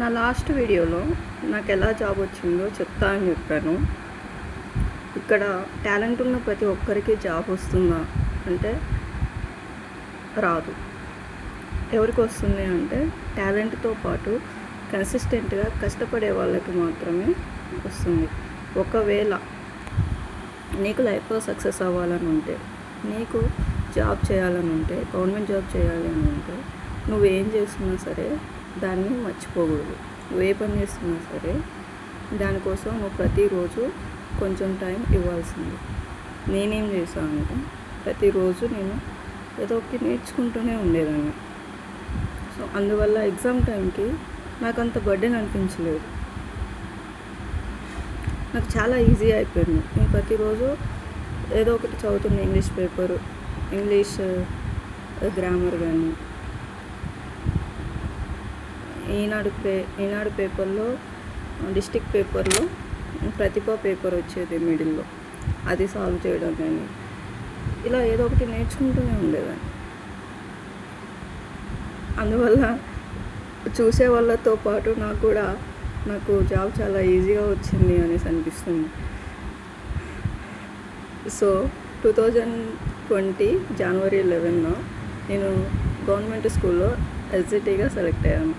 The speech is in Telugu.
నా లాస్ట్ వీడియోలో నాకు ఎలా జాబ్ వచ్చిందో చెప్తా అని చెప్పాను. ఇక్కడ టాలెంట్ ఉన్న ప్రతి ఒక్కరికి జాబ్ వస్తుందా అంటే రాదు. ఎవరికి వస్తుంది అంటే టాలెంట్తో పాటు కన్సిస్టెంట్గా కష్టపడే వాళ్ళకి మాత్రమే వస్తుంది. ఒకవేళ నీకు లైఫ్లో సక్సెస్ అవ్వాలని ఉంటే, నీకు జాబ్ చేయాలని ఉంటే, గవర్నమెంట్ జాబ్ చేయాలి అని ఉంటే, నువ్వేం చేస్తున్నా సరే దాన్ని మర్చిపోకూడదు. నువ్వు ఏ పని చేస్తున్నా సరే దానికోసం నువ్వు ప్రతిరోజు కొంచెం టైం ఇవ్వాల్సింది. నేనేం చేశాను అంటే ప్రతిరోజు నేను ఏదో ఒకటి నేర్చుకుంటూనే ఉండేదాన్ని. సో అందువల్ల ఎగ్జామ్ టైంకి నాకు అంత బర్డెన్ అనిపించలేదు. నాకు చాలా ఈజీ అయిపోయింది. నేను ప్రతిరోజు ఏదో ఒకటి చదువుతున్న ఇంగ్లీష్ పేపరు, ఇంగ్లీష్ గ్రామర్ కానీ, ఈనాడు పేపర్లో డిస్ట్రిక్ట్ పేపర్లో ప్రతిభ పేపర్ వచ్చేది మిడిల్లో, అది సాల్వ్ చేయడం కానీ, ఇలా ఏదో ఒకటి నేర్చుకుంటూనే ఉండేదాన్ని. అందువల్ల చూసే వాళ్ళతో పాటు నాకు జాబ్ చాలా ఈజీగా వచ్చింది అనేసి అనిపిస్తుంది. సో 2020 జనవరి 11న నేను గవర్నమెంట్ స్కూల్లో ఎస్జిటిగా సెలెక్ట్ అయ్యాను.